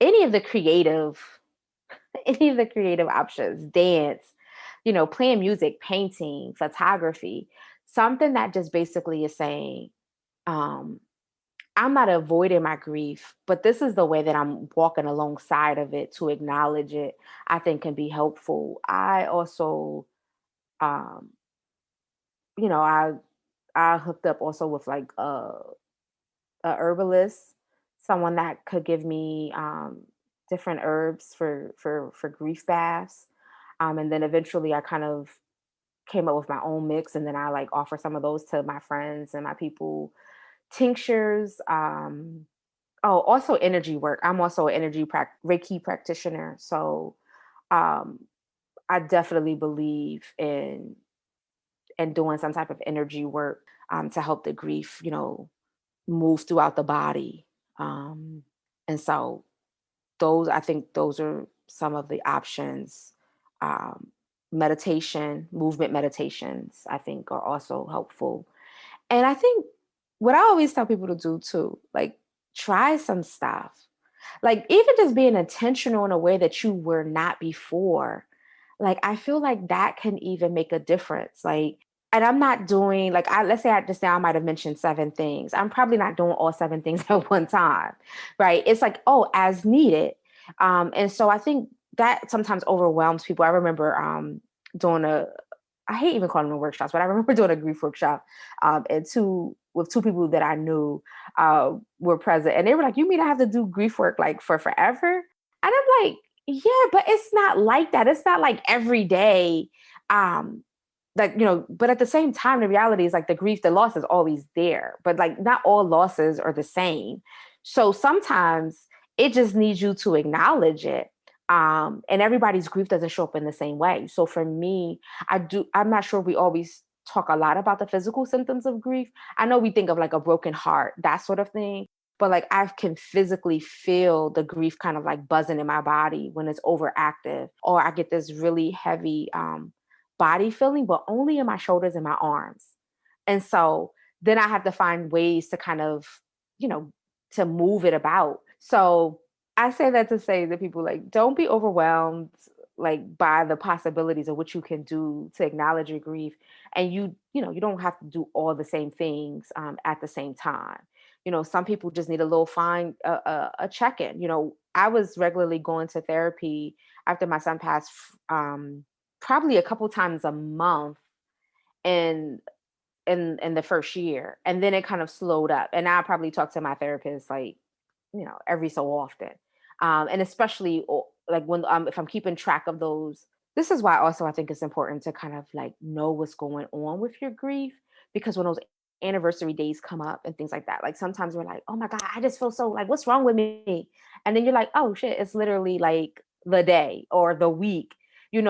any of the creative any of the creative options, dance, you know, playing music, painting, photography, something that just basically is saying, um, I'm not avoiding my grief, but this is the way that I'm walking alongside of it to acknowledge it, I think can be helpful. I also, um, you know, I hooked up also with like a herbalist, someone that could give me different herbs for grief baths. And then eventually I kind of came up with my own mix, and then I like offer some of those to my friends and my people. Tinctures. Oh, also energy work. I'm also an Reiki practitioner, so um, I definitely believe in doing some type of energy work to help the grief, you know, move throughout the body. Um, and so I think those are some of the options. Um, Meditation, movement meditations, I think are also helpful. And I think what I always tell people to do too, like, try some stuff. Like, even just being intentional in a way that you were not before. Like, I feel like that can even make a difference. Like, and I'm not doing like, let's say I just now I might have mentioned 7 things. I'm probably not doing all 7 things at one time, right? It's like, oh, as needed. And so I think that sometimes overwhelms people. I remember doing a, I hate even calling them workshops, but I remember doing a grief workshop, and with two people that I knew were present, and they were like, "You mean I have to do grief work like for forever?" And I'm like, "Yeah, but it's not like that. It's not like every day." Um, like, but at the same time, the reality is like the grief, the loss is always there, but like not all losses are the same. So sometimes it just needs you to acknowledge it. And everybody's grief doesn't show up in the same way. So for me, I'm not sure we always talk a lot about the physical symptoms of grief. I know we think of like a broken heart, that sort of thing, but like I can physically feel the grief kind of like buzzing in my body when it's overactive, or I get this really heavy body feeling, but only in my shoulders and my arms. And so then I have to find ways to kind of, you know, to move it about. So I say that to say that people, like, don't be overwhelmed like by the possibilities of what you can do to acknowledge your grief. And you don't have to do all the same things at the same time. Some people just need a little a check-in. I was regularly going to therapy after my son passed, probably a couple times a month in in the first year, and then it kind of slowed up, and now I probably talk to my therapist like every so often, and especially like when if I'm keeping track of those. This is why also I think it's important to kind of like know what's going on with your grief, because when those anniversary days come up and things like that, like sometimes we're like, oh my god, I just feel so like, what's wrong with me? And then you're like, oh shit, it's literally like the day or the week.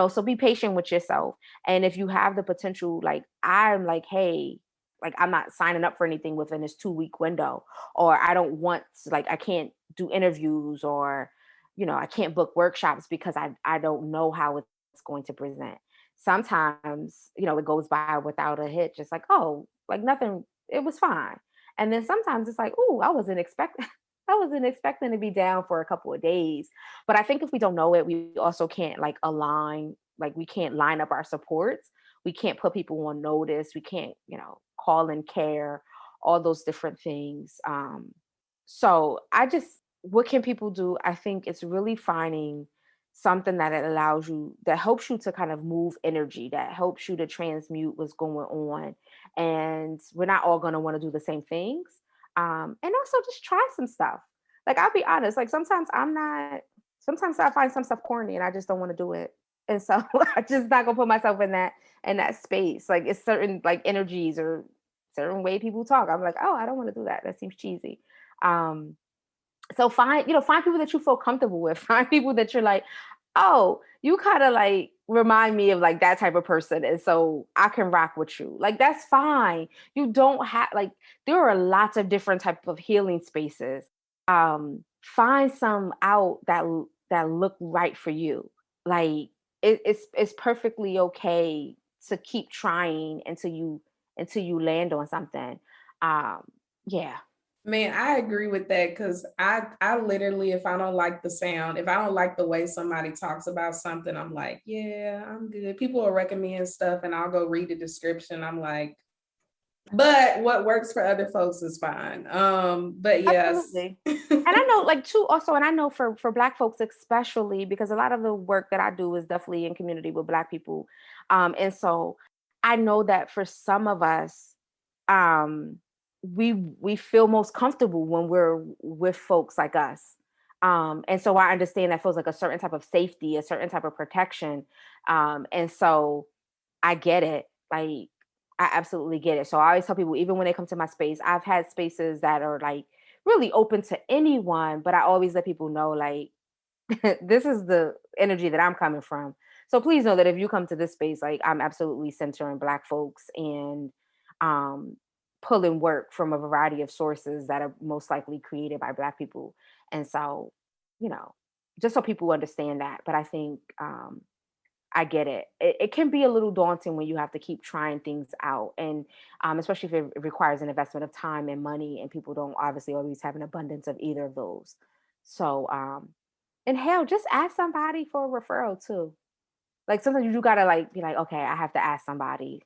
So be patient with yourself. And if you have the potential, like I'm like, hey, like I'm not signing up for anything within this 2-week window, or I don't want like I can't do interviews, or I can't book workshops because I don't know how it's going to present. Sometimes it goes by without a hitch. It's like, oh, like nothing, it was fine. And then sometimes it's like, oh, I wasn't expecting I wasn't expecting to be down for a couple of days. But I think if we don't know it, we also can't like align, like we can't line up our supports. We can't put people on notice. We can't, call in care, all those different things. So what can people do? I think it's really finding something that it allows you, that helps you to kind of move energy, that helps you to transmute what's going on. And we're not all going to want to do the same things. And also just try some stuff. Like, I'll be honest, like sometimes I find some stuff corny and I just don't want to do it. And so I just not gonna put myself in that space. Like, it's certain like energies or certain way people talk. I'm like, oh, I don't want to do that. That seems cheesy. Um, so find people that you feel comfortable with. Find people that you're like, oh, you kind of like remind me of like that type of person, and so I can rock with you. Like, that's fine. You don't have like, there are lots of different type of healing spaces. Find some out that look right for you. Like, it's perfectly okay to keep trying until you land on something. Um, yeah. Man, I agree with that because I literally, if I don't like the sound, if I don't like the way somebody talks about something, I'm like, yeah, I'm good. People will recommend stuff and I'll go read the description. I'm like, but what works for other folks is fine. But yes. Absolutely. And I know, like, too, also, and I know for Black folks especially, because a lot of the work that I do is definitely in community with Black people. And so I know that for some of us, um, we feel most comfortable when we're with folks like us. And so I understand that feels like a certain type of safety, a certain type of protection. And so I get it. Like, I absolutely get it. So I always tell people, even when they come to my space, I've had spaces that are like really open to anyone, but I always let people know, like, this is the energy that I'm coming from. So please know that if you come to this space, like, I'm absolutely centering Black folks and um, pulling work from a variety of sources that are most likely created by Black people. And so, you know, just so people understand that. But I think I get it. It can be a little daunting when you have to keep trying things out, and especially if it requires an investment of time and money, and people don't obviously always have an abundance of either of those. So, and hell, just ask somebody for a referral too. Like, sometimes you do gotta like be like, okay, I have to ask somebody.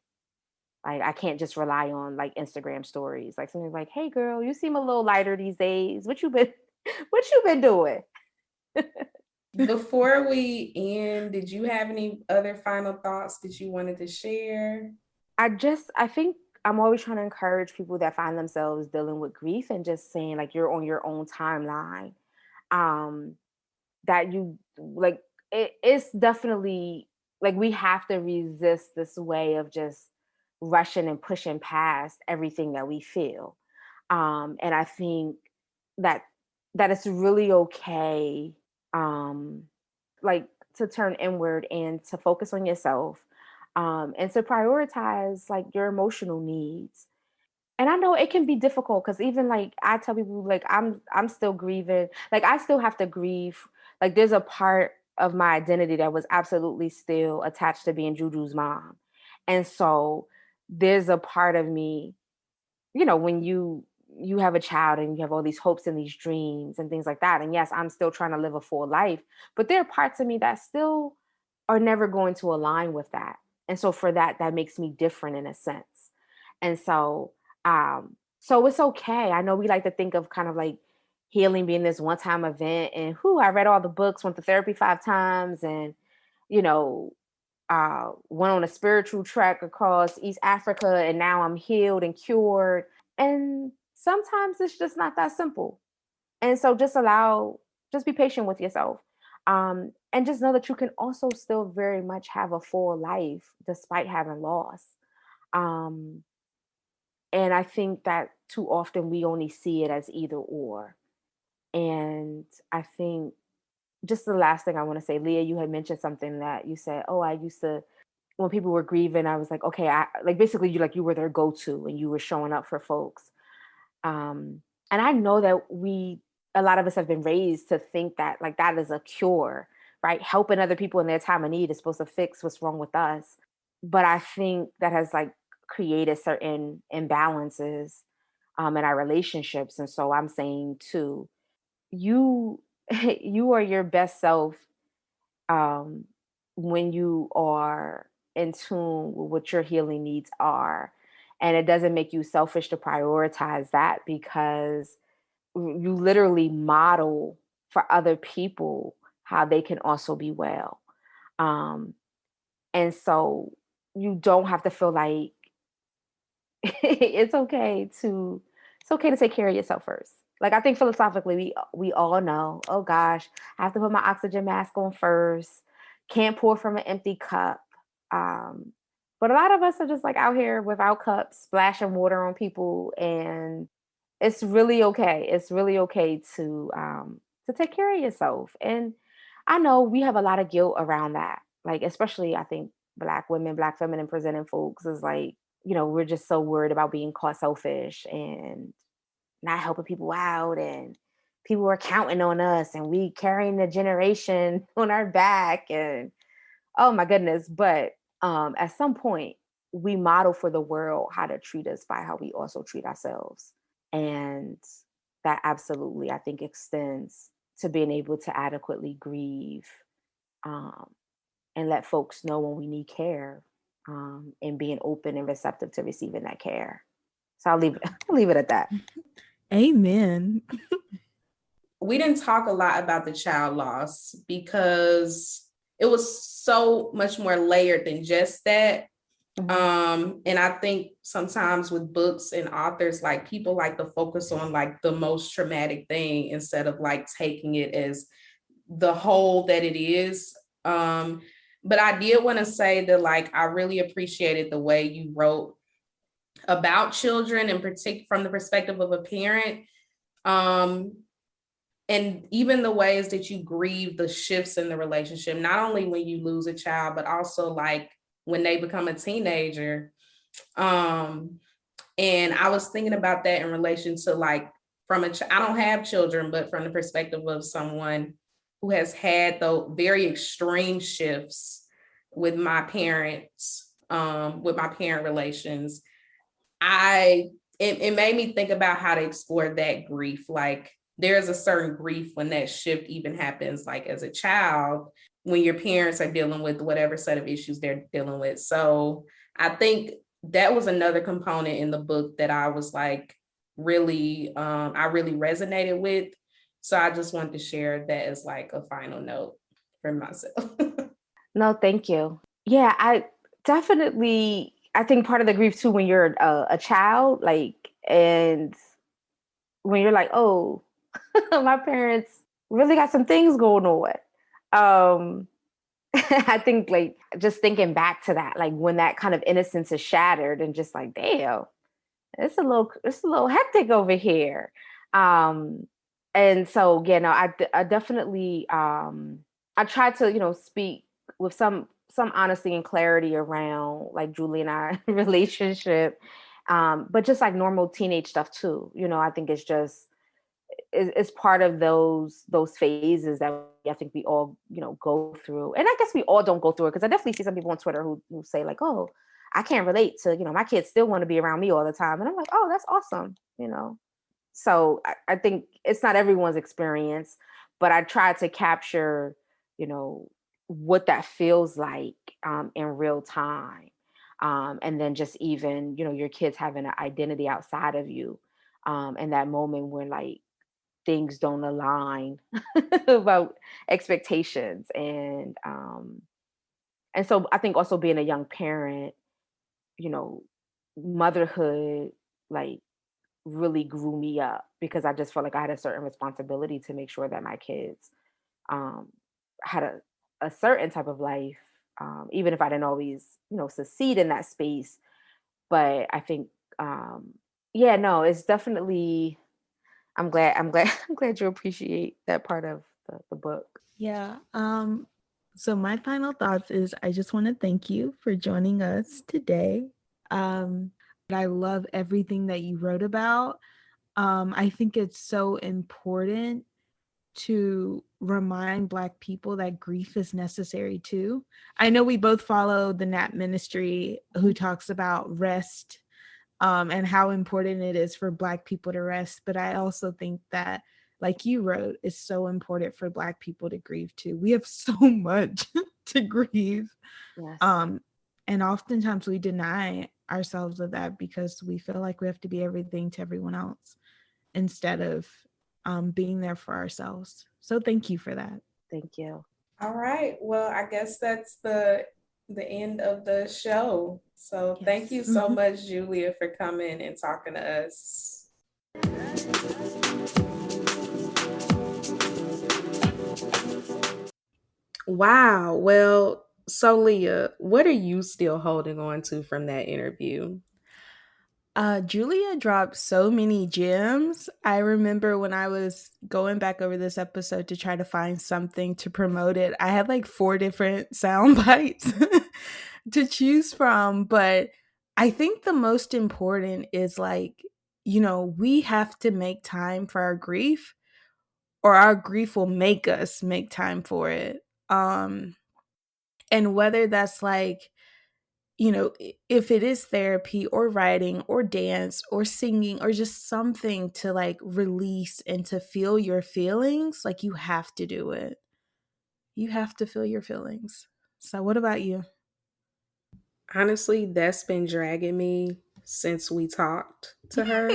Like, I can't just rely on like Instagram stories. Like, something like, hey girl, you seem a little lighter these days. What you been, what you been doing? Before we end, did you have any other final thoughts that you wanted to share? I think I'm always trying to encourage people that find themselves dealing with grief and just saying like you're on your own timeline. Um, that you like it's definitely like we have to resist this way of just rushing and pushing past everything that we feel. And I think that it's really okay, um, like to turn inward and to focus on yourself, and to prioritize like your emotional needs. And I know it can be difficult because even like I tell people like I'm still grieving. Like I still have to grieve. Like there's a part of my identity that was absolutely still attached to being Juju's mom. And so there's a part of me, when you have a child and you have all these hopes and these dreams and things like that. And yes, I'm still trying to live a full life, but there are parts of me that still are never going to align with that. And so for that, that makes me different in a sense. And so it's okay. I know we like to think of kind of like healing being this one-time event, and I read all the books, went to therapy 5 times, and you know, went on a spiritual trek across East Africa, and now I'm healed and cured. And sometimes it's just not that simple. And so just be patient with yourself. And just know that you can also still very much have a full life despite having loss. Um, and I think that too often we only see it as either or. And I think just the last thing I want to say, Leah, you had mentioned something that you said, oh, I used to, when people were grieving, I was like, okay, I like basically you were their go-to and you were showing up for folks. And I know that a lot of us have been raised to think that like that is a cure, right? Helping other people in their time of need is supposed to fix what's wrong with us. But I think that has like created certain imbalances, in our relationships. And so I'm saying too, you you are your best self, um, when you are in tune with what your healing needs are. And it doesn't make you selfish to prioritize that, because you literally model for other people how they can also be well. Um, and so you don't have to feel like it's okay to take care of yourself first. Like I think philosophically we all know, oh gosh, I have to put my oxygen mask on first. Can't pour from an empty cup. Um, but a lot of us are just like out here without cups, splashing water on people, and it's really okay. It's really okay to take care of yourself. And I know we have a lot of guilt around that. Like especially I think Black women, Black feminine presenting folks is like, we're just so worried about being caught selfish and not helping people out, and people are counting on us and we carrying the generation on our back, and oh my goodness. But at some point we model for the world how to treat us by how we also treat ourselves. And that absolutely, I think, extends to being able to adequately grieve, um, and let folks know when we need care, and being open and receptive to receiving that care. So I'll leave it, leave it at that. Amen. We didn't talk a lot about the child loss because it was so much more layered than just that. And I think sometimes with books and authors, like people like to focus on like the most traumatic thing instead of like taking it as the whole that it is. But I did want to say that like I really appreciated the way you wrote about children, and particularly from the perspective of a parent. And even the ways that you grieve the shifts in the relationship, not only when you lose a child, but also like when they become a teenager. And I was thinking about that in relation to like I don't have children, but from the perspective of someone who has had the very extreme shifts with my parents, with my parent relations, it made me think about how to explore that grief. Like there's a certain grief when that shift even happens, like as a child, when your parents are dealing with whatever set of issues they're dealing with. So I think that was another component in the book that I was like I really resonated with. So I just wanted to share that as like a final note. for myself. No, thank you. Yeah, I definitely. I think part of the grief too when you're a child, like, and when you're like, oh, my parents really got some things going on. Um, I think like just thinking back to that, like when that kind of innocence is shattered, and just like, damn, it's a little hectic over here. Um, and so yeah, no, I definitely I try to speak with some honesty and clarity around like Julie and I relationship, but just like normal teenage stuff too. I think it's just it's part of those phases that I think we all go through, and I guess we all don't go through it because I definitely see some people on Twitter who say like, oh, I can't relate to my kids still want to be around me all the time, and I'm like, oh, that's awesome. So I think it's not everyone's experience, but I try to capture you know what that feels like in real time, and then just even your kids having an identity outside of you, and that moment when like things don't align about expectations, and so I think also being a young parent, you know motherhood like really grew me up because I just felt like I had a certain responsibility to make sure that my kids um had a certain type of life, even if I didn't always succeed in that space. But I think yeah, no, it's definitely. I'm glad I'm glad you appreciate that part of the book. Yeah. So my final thoughts is I just want to thank you for joining us today. I love everything that you wrote about. I think it's so important to remind Black people that grief is necessary too. I know we both follow the Nap Ministry, who talks about rest, and how important it is for Black people to rest. But I also think that, like you wrote, it's so important for Black people to grieve too. We have so much to grieve. Yes. Um, and oftentimes we deny ourselves of that because we feel like we have to be everything to everyone else instead of being there for ourselves. So thank you for that. Thank you. All right. Well, I guess that's the end of the show. So thank Yes. you so much, Julia, for coming and talking to us. Wow. Well, so Leah, what are you still holding on to from that interview? Julia dropped so many gems. I remember when I was going back over this episode to try to find something to promote it, I had like 4 different sound bites to choose from. But I think the most important is like, we have to make time for our grief, or our grief will make us make time for it. And whether that's like, if it is therapy or writing or dance or singing or just something to like release and to feel your feelings, like you have to do it. You have to feel your feelings. So, what about you? Honestly, that's been dragging me since we talked to her.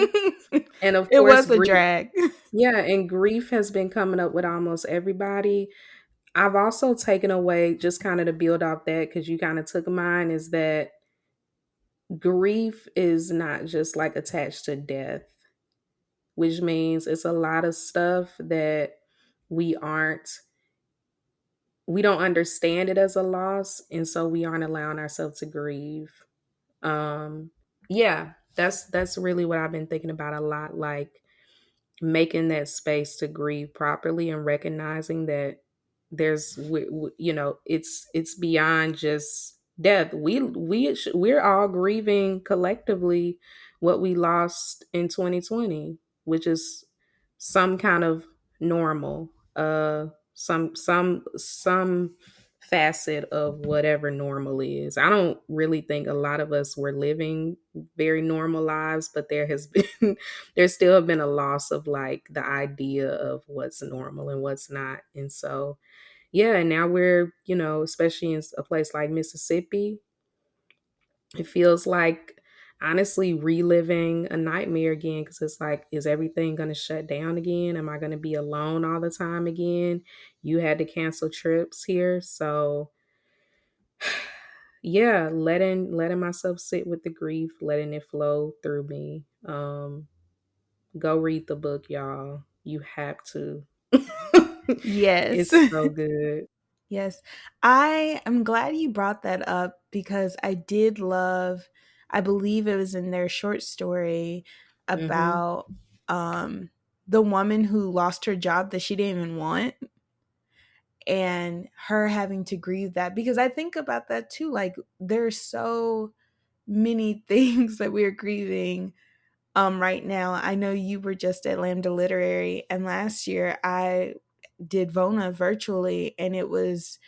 And of It course, was a grief. drag. Yeah, and grief has been coming up with almost everybody. I've also taken away, just kind of to build off that, because you kind of took mine, is that grief is not just like attached to death, which means it's a lot of stuff that we aren't, we don't understand it as a loss. And so we aren't allowing ourselves to grieve. Um, yeah, that's really what I've been thinking about a lot. Like, making that space to grieve properly and recognizing that there's it's beyond just death. We're all grieving collectively what we lost in 2020, which is some kind of normal, some facet of whatever normal is. I don't really think a lot of us were living very normal lives, but there has been there's still been a loss of like the idea of what's normal and what's not. And so yeah, and now we're, especially in a place like Mississippi, it feels like honestly reliving a nightmare again because it's like, is everything going to shut down again? Am I going to be alone all the time again? You had to cancel trips here. So, yeah, letting myself sit with the grief, letting it flow through me. Go read the book, y'all. You have to. Yes. It's so good. Yes. I am glad you brought that up because I did love, I believe it was in their short story Hmm. about um the woman who lost her job that she didn't even want, and her having to grieve that, because I think about that too. Like, there's so many things that we're grieving right now. I know you were just at Lambda Literary, and last year I did Vona virtually, and it was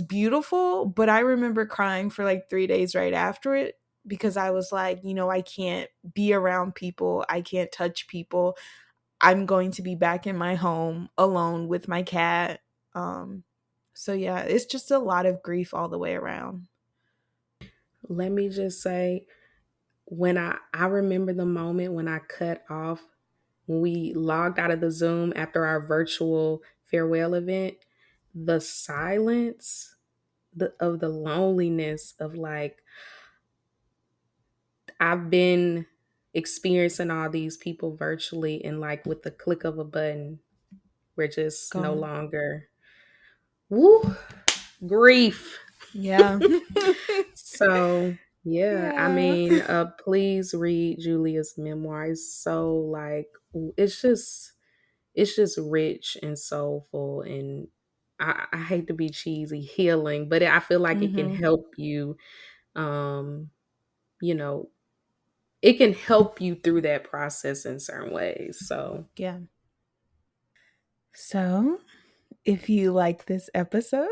beautiful, but I remember crying for like 3 days right after it because I was like, I can't be around people, I can't touch people. I'm going to be back in my home alone with my cat. Um so yeah, it's just a lot of grief all the way around. Let me just say, when I remember the moment when I cut off, when we logged out of the Zoom after our virtual farewell event, the silence, of the loneliness of like, I've been experiencing all these people virtually, and like with the click of a button, we're just no Gone. longer. Woo, grief. Yeah. So yeah, I Yeah. mean, please read Julia's memoir. It's so like, it's just rich and soulful, and I hate to be cheesy, healing, but I feel like it can Mhm. help you. Um, you know, it can help you through that process in certain ways. So Yeah. So, if you like this episode,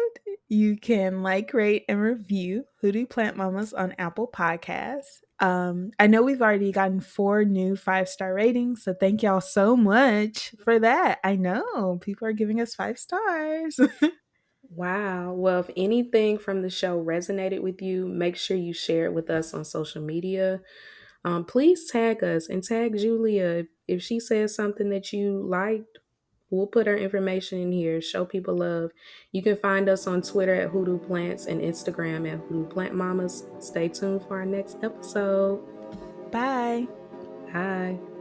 you can like, rate, and review Hoodoo Plant Mamas on Apple Podcasts. I know we've already gotten 4 new 5-star ratings, so thank y'all so much for that. I know people are giving us 5 stars. wow. Well, if anything from the show resonated with you, make sure you share it with us on social media. Please tag us and tag Julia. If she says something that you liked, we'll put her information in here. Show people love. You can find us on Twitter at Hoodoo Plants and Instagram at Hoodoo Plant Mamas. Stay tuned for our next episode. Bye. Bye.